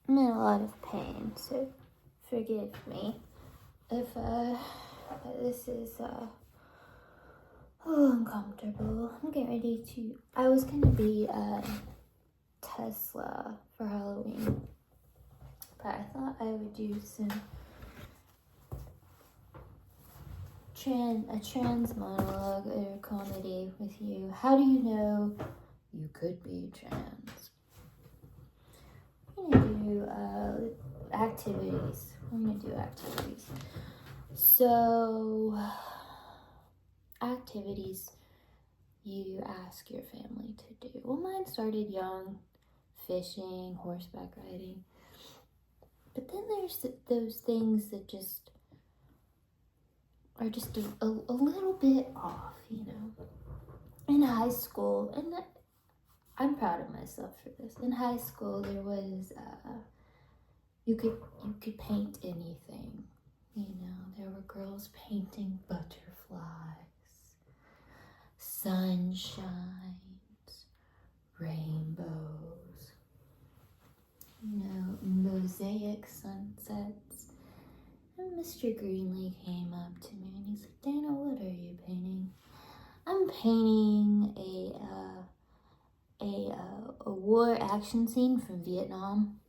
I'm in a lot of pain, so forgive me if this is uncomfortable. I'm getting ready to. I was gonna be Tesla for Halloween, but I thought I would do a trans monologue or comedy with you. How do you know you could be trans? I'm gonna do activities. So, activities you ask your family to do. Well, mine started young, fishing, horseback riding. But then there's those things that just are just a little bit off, you know. In high school, and I'm proud of myself for this. In high school, there was you could paint anything. You know, there were girls painting butterflies, sunshines, rainbows, you know, mosaic sunsets. And Mr. Greenlee came up to me and he said, "Dana, what are you painting?" "I'm painting a war action scene from Vietnam."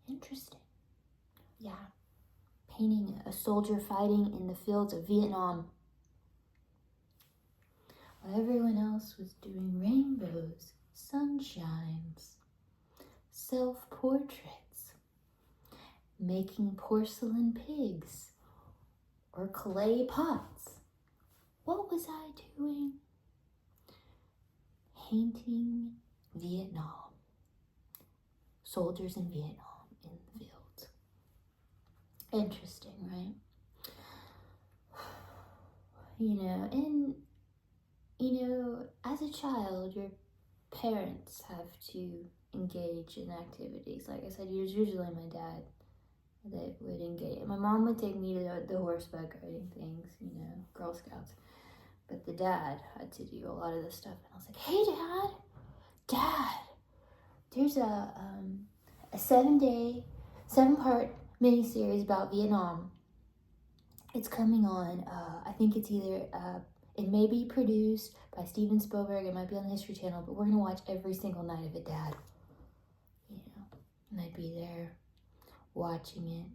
"Interesting." "Yeah, painting a soldier fighting in the fields of Vietnam." While everyone else was doing rainbows, sunshines, self-portraits, making porcelain pigs, or clay pots. What was I doing? Painting Vietnam. Soldiers in Vietnam in the fields. Interesting, right? As a child, your parents have to engage in activities. Like I said, it was usually my dad that would engage. My mom would take me to the horseback riding things, Girl Scouts. But the dad had to do a lot of this stuff. And I was like, "Hey, Dad, there's a 7-part miniseries about Vietnam. It's coming on. I think it's either, it may be produced by Steven Spielberg. It might be on the History Channel, but we're going to watch every single night of it, Dad." And I'd be there watching it.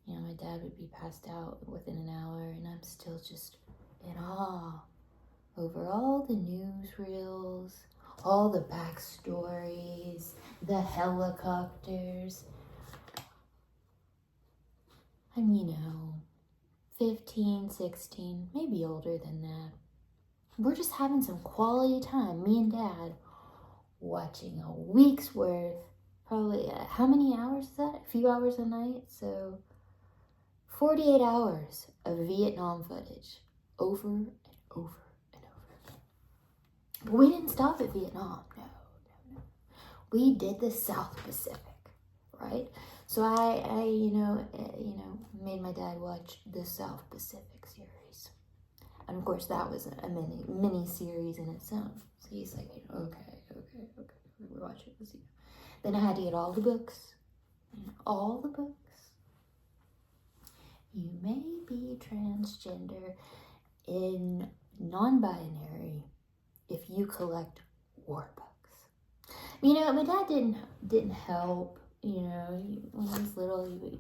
My dad would be passed out within an hour, and I'm still just in awe over all the newsreels, all the backstories, the helicopters. I'm, 15, 16, maybe older than that. We're just having some quality time, me and Dad, watching a week's worth, probably, how many hours is that? A few hours a night, so 48 hours of Vietnam footage, over and over and over. But we didn't stop at Vietnam, no. We did the South Pacific, right? So I made my dad watch the South Pacific series. And of course that was a mini series in its own. So he's like, okay, we're watching this. Then I had to get all the books. All the books. You may be transgender in non-binary if you collect war books. My dad didn't help. When I was little, he would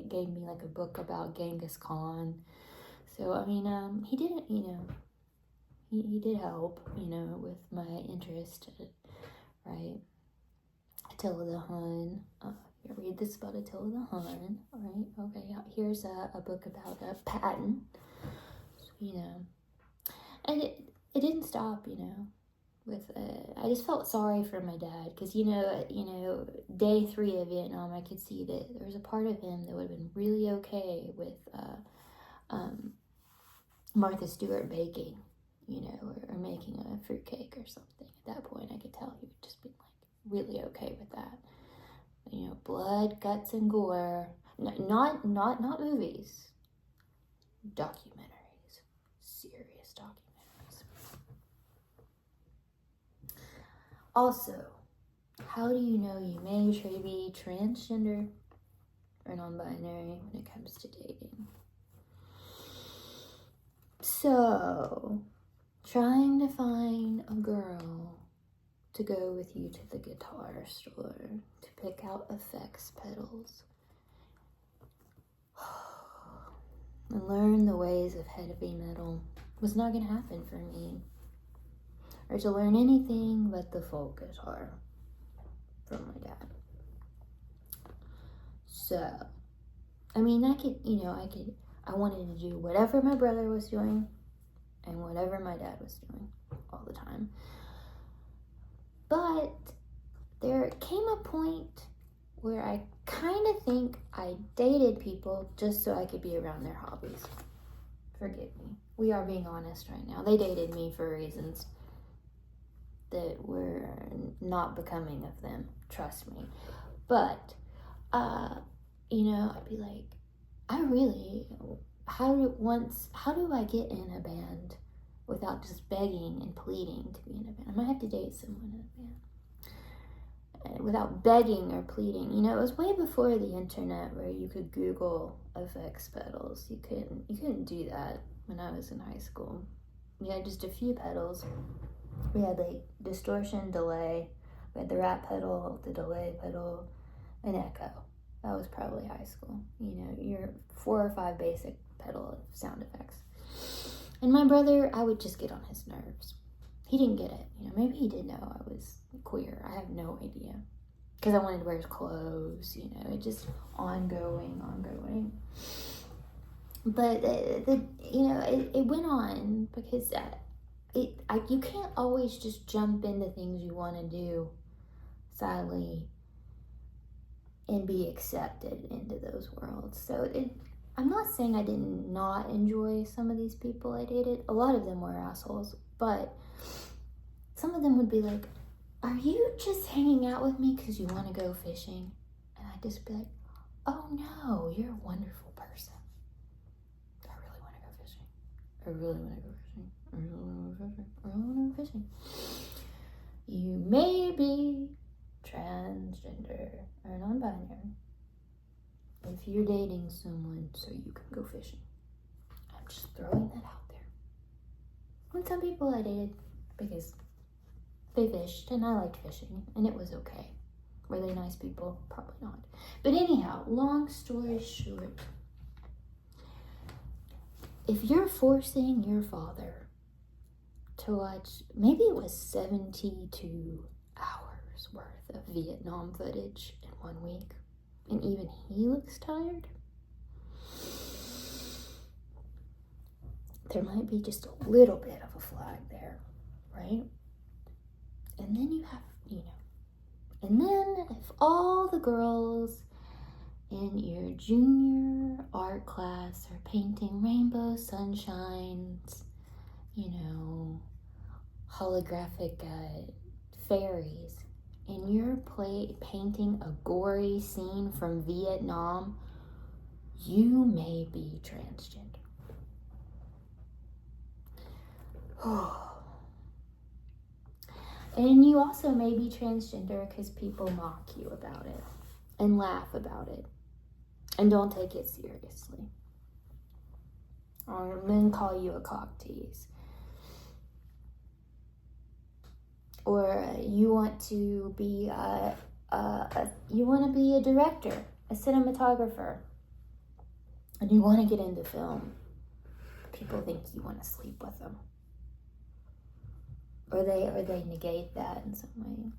gave me like a book about Genghis Khan. So he didn't, he did help, with my interest, right? Attila the Hun. Read this about Attila the Hun, right? Okay, here's a book about Patton. And it didn't stop, with I just felt sorry for my dad because day 3 of Vietnam, I could see that there was a part of him that would have been really okay with Martha Stewart baking, or making a fruitcake or something. At that point, I could tell he would just be like really okay with that. Blood, guts, and gore. Not movies. Documentaries. Serious documentaries. Also, how do you know you may be transgender or non-binary when it comes to dating? So, trying to find a girl to go with you to the guitar store to pick out effects pedals and learn the ways of heavy metal was not going to happen for me. Or to learn anything but the folk guitar from my dad. So, I mean, I wanted to do whatever my brother was doing and whatever my dad was doing all the time. But there came a point where I kind of think I dated people just so I could be around their hobbies. Forgive me. We are being honest right now. They dated me for reasons that were not becoming of them. Trust me. But, I'd be like, how do I get in a band without just begging and pleading to be in a band? I might have to date someone in a band. Without begging or pleading. It was way before the internet where you could Google effects pedals. You couldn't do that when I was in high school. We had just a few pedals. We had distortion, delay. We had the rap pedal, the delay pedal, and echo. That was probably high school. Your 4 or 5 basic pedal sound effects. And my brother, I would just get on his nerves. He didn't get it. Maybe he did know I was queer. I have no idea. Because I wanted to wear his clothes. It just ongoing. But it went on because you can't always just jump into things you want to do, sadly, and be accepted into those worlds. So I'm not saying I did not enjoy some of these people I dated. A lot of them were assholes, but some of them would be like, are you just hanging out with me because you want to go fishing? And I'd just be like, oh no, you're a wonderful person. I really want to go fishing. I really want to go fishing. I really want to go fishing. I really want to go fishing. You may be transgender or non-binary if you're dating someone so you can go fishing. I'm just throwing that out there. And some people I dated because they fished and I liked fishing and it was okay. Were they nice people? Probably not. But anyhow, long story short, if you're forcing your father to watch, maybe it was 72 hours worth of Vietnam footage in 1 week, and even he looks tired, there might be just a little bit of a flag there, right? And then you have, and then if all the girls in your junior art class are painting rainbow sunshines, holographic fairies, and you're painting a gory scene from Vietnam, you may be transgender. And you also may be transgender because people mock you about it and laugh about it and don't take it seriously. Or men call you a cock tease. Or you want to be a director, a cinematographer, and you want to get into film. People think you want to sleep with them. Or they negate that in some way.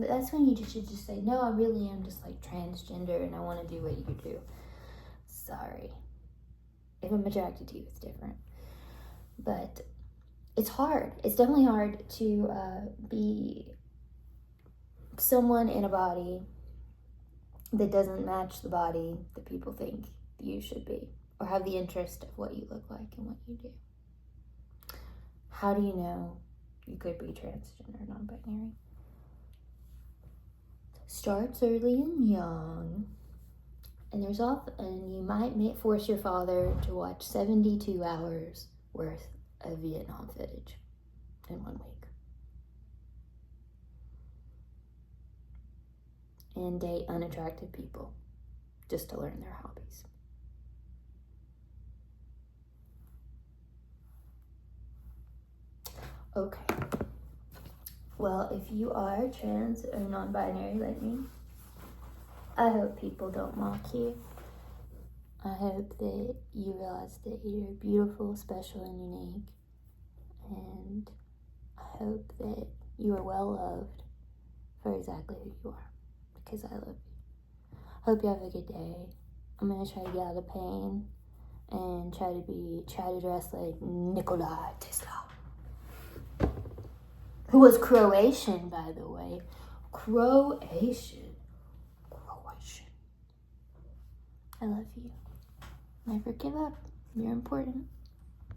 That's when you should just say, no, I really am just transgender and I want to do what you do. Sorry. If I'm attracted to you, it's different. But it's hard. It's definitely hard to be someone in a body that doesn't match the body that people think you should be, or have the interest of what you look like and what you do. How do you know you could be transgender or non-binary? Starts early and young, and you might force your father to watch 72 hours worth of Vietnam footage in 1 week. and date unattractive people just to learn their hobbies. Okay. Well, if you are trans or non-binary like me, I hope people don't mock you. I hope that you realize that you're beautiful, special, and unique. And I hope that you are well loved for exactly who you are, because I love you. Hope you have a good day. I'm gonna try to get out of pain and try to dress like Nikola Tesla, who was Croatian, by the way. Croatian. I love you. Never give up. You're important.